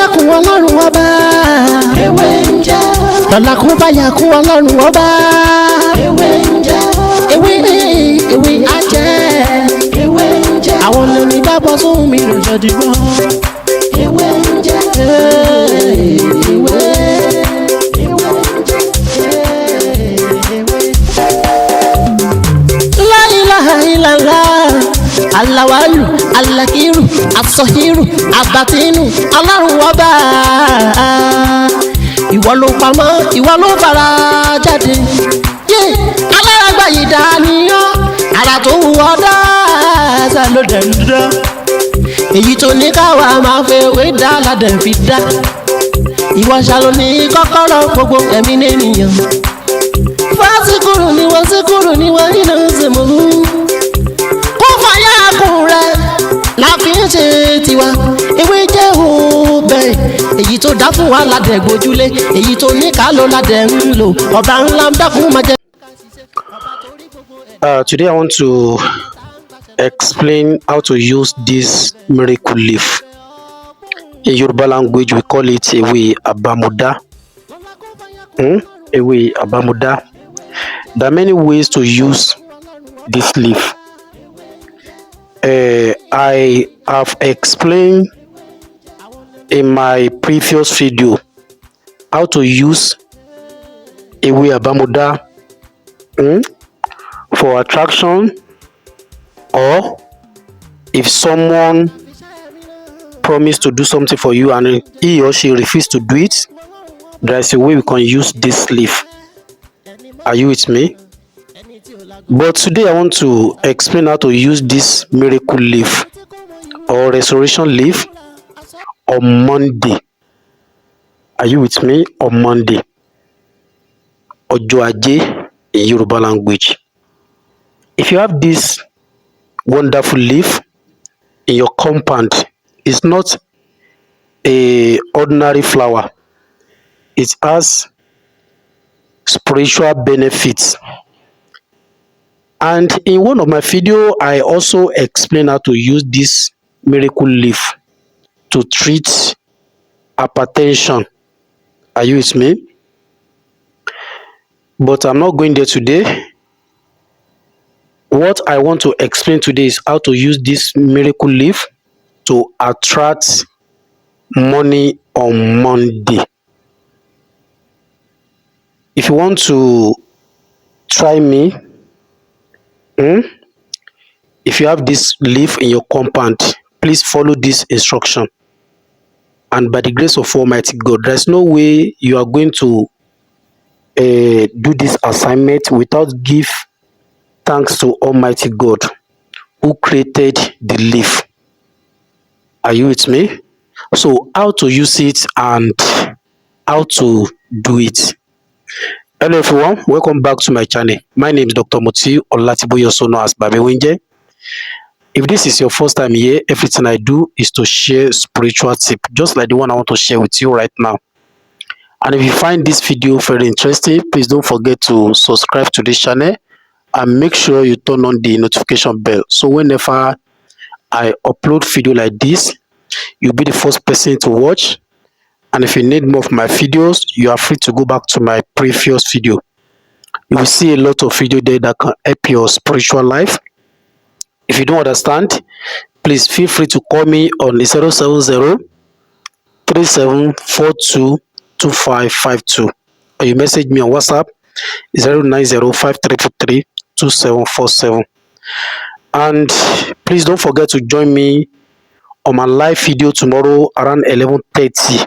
dákun Ọlọ́run ọba. Ewé ń jẹ́. Lọ́la kún báyà kún Ọlọ́run ọba. Ewé ń jẹ́. Ewé ajẹ́. Ewé ń jẹ́. Àwọn olórí dábọ̀ sóhun mi lọ́jọ́ dìgbọ́. Ewé ń jẹ́. Ewé. La ilaha illallah. Alawalu, alakiru, asohiru, abatinu, Ọlọ́run ọba. Ìwọ ló pamọ́, ìwọ ló fara jáde. Alárágbá yìí dániyàn, ara tó wù ọ́ dáadáa ló dẹ̀ ń dán. Èyí tó ní káwa máa fẹ́ wé dá ládẹ̀ fi dá. Ìwọ ṣàlò ní kọ́kọ́rọ́ gbogbo ẹ̀mí nìyẹn. Fásikúrú ni wọ́n nínú ìsìnkú. Láfi ń ṣe tiwa, ewé jẹ́ òbẹ̀. Èyí tó dá fún wa ládẹ̀ gbójúlé, èyí tó ní ká ló ládẹ̀ ń lò. Ọba ńlá ń dákun máa jẹ. Today I want to explain how to use this miracle leaf. In Yoruba language we call it ewe abamuda. Ewe abamuda. There are many ways to use this leaf. I have explained in my previous video how to use ewe abamuda for attraction, or if someone promised to do something for you and he or she refused to do it, there is a way we can use this leaf. Are you with me? But today I want to explain how to use this miracle leaf or restoration leaf on Monday. Are you with me? On Monday. Ọjọ́ Ajé in Yoruba language. If you have this wonderful leaf in your compound, it's not a ordinary flower. It has spiritual benefits. And in one of my videos, I also explain how to use this miracle leaf to treat hypertension. Are you with me? But I'm not going there today. What I want to explain today is how to use this miracle leaf to attract money on Monday. If you want to try me, if you have this leaf in your compound, please follow this instruction. And by the grace of Almighty God, there's no way you are going to do this assignment without give thanks to Almighty God who created the leaf. Are you with me? So how to use it and how to do it. Hello everyone, welcome back to my channel. My name is Dr. MUTIU, Olatiboye, also known as Babewinje. If this is your first time here, everything I do is to share spiritual tip, just like the one I want to share with you right now. And if you find this video very interesting, please don't forget to subscribe to this channel and make sure you turn on the notification bell. So whenever I upload video like this, you'll be the first person to watch. And if you need more of my videos, you are free to go back to my previous video. You will see a lot of video there that can help your spiritual life. If you don't understand, please feel free to call me on 070-3742-2552, or you message me on WhatsApp 090-5333-2747. And please don't forget to join me on my live video tomorrow around 11:30.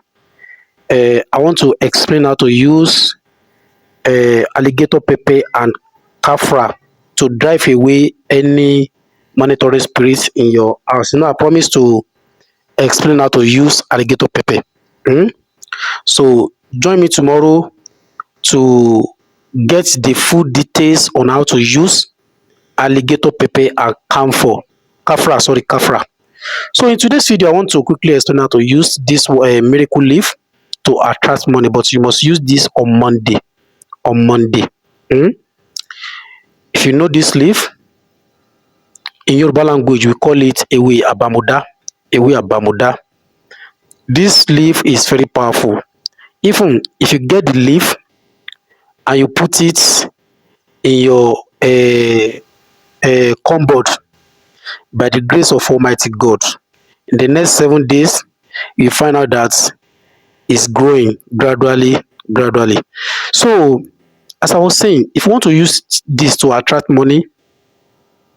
I want to explain how to use alligator pepper and kafra to drive away any monitoring spirits in your house. I promise to explain how to use alligator pepper. So join me tomorrow to get the full details on how to use alligator pepper and kafra. So in today's video, I want to quickly explain how to use this miracle leaf to attract money, but you must use this on Monday. If you know this leaf, in Yoruba language we call it ewe abamuda. This leaf is very powerful. Even if you get the leaf and you put it in your cupboard, by the grace of Almighty God, in the next 7 days, you find out that it's growing gradually. So, as I was saying, if you want to use this to attract money,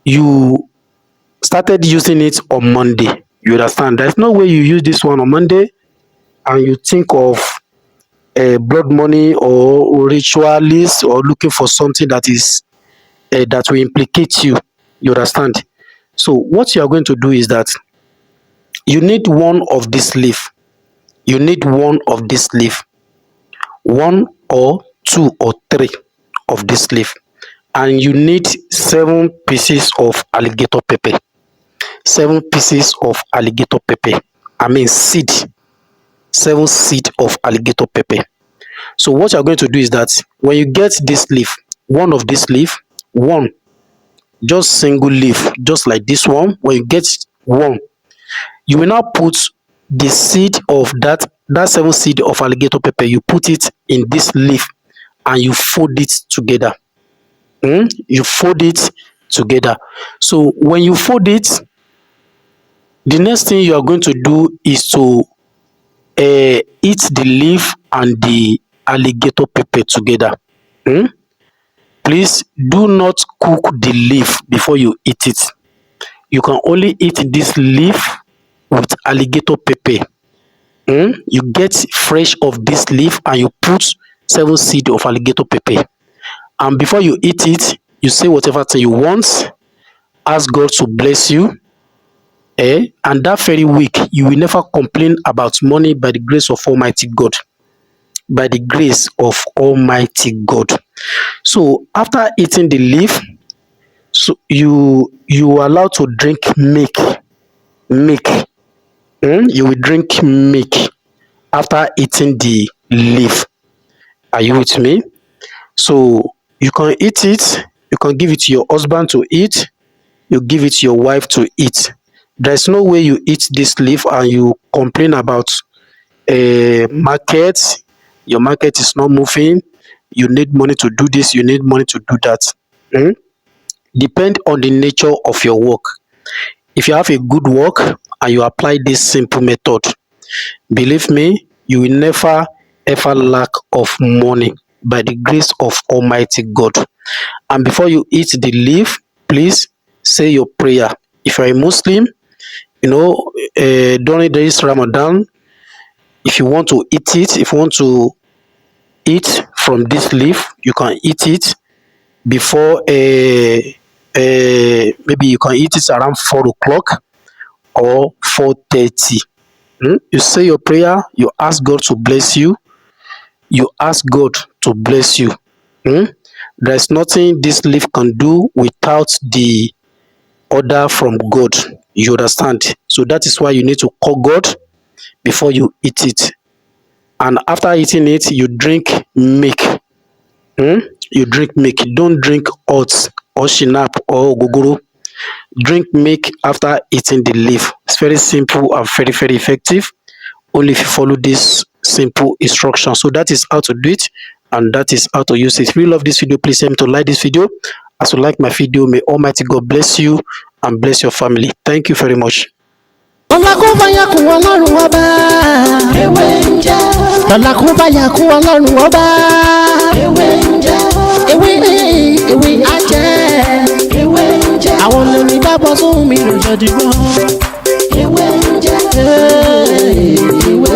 you started using it on Monday. You understand? There's no way you use this one on Monday and you think of blood money or ritualist or looking for something that is that will implicate you. You understand? So what you are going to do is that you need one of this leaf. You need one of this leaf, one or two or three of this leaf, and you need 7 pieces of alligator pepper. 7 pieces of alligator pepper. I mean seed. 7 seed of alligator pepper. So what you're going to do is that when you get this leaf, one of this leaf, one, just single leaf, just like this one, when you get one, you will now put the seed of that 7 seed of alligator pepper, you put it in this leaf and you fold it together. You fold it together. So when you fold it, the next thing you are going to do is to eat the leaf and the alligator pepper together. Please do not cook the leaf before you eat it. You can only eat this leaf with alligator pepper. You get fresh of this leaf and you put 7 seed of alligator pepper, and before you eat it, you say whatever thing you want, ask God to bless you, and that very week you will never complain about money by the grace of Almighty God. By the grace of Almighty God. So after eating the leaf, so you are allowed to drink milk. You will drink milk after eating the leaf. Are you with me? So you can eat it, you can give it to your husband to eat, you give it to your wife to eat. There's no way you eat this leaf and you complain about market, your market is not moving, you need money to do this, you need money to do that. Depend on the nature of your work. If you have a good work and you apply this simple method, believe me, you will never ever lack of money by the grace of Almighty God. And before you eat the leaf, please say your prayer. If you're a Muslim, during this Ramadan, if you want to eat it, if you want to eat from this leaf, you can eat it before maybe you can eat it around 4 o'clock or 4:30. You say your prayer, you ask God to bless you, you ask God to bless you. There's nothing this leaf can do without the order from God. You understand? So that is why you need to call God before you eat it. And after eating it, you drink milk. You drink milk. Don't drink oats or shinap or ogogoro. Drink milk after eating the leaf. It's very simple and very, very effective. Only if you follow this simple instruction. So that is how to do it, and that is how to use it. If you love this video, please help me to like this video. As you like my video, may Almighty God bless you and bless your family. Thank you very much. Lọ́la kó bá yà kú Ọlọ́run ọba. Ewé ń jẹ́. Lọ́la kó bá yà kú Ọlọ́run ọba. Ewé ń jẹ́. Ewé á jẹ́. Ewé ń jẹ́. Àwọn olórí bá bọ́ sóhun mi lòjọ́ dìgbọ́. Ewé ń jẹ́. Ewé.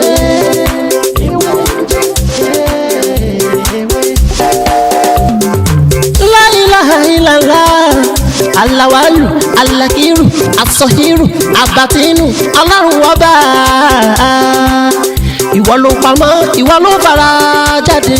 La ilaha illallah. Alawalu, alakiru, asọhiru, abatinu, Ọlọ́run ọba. Ìwọ ló pamọ́, ìwọ ló fara jáde.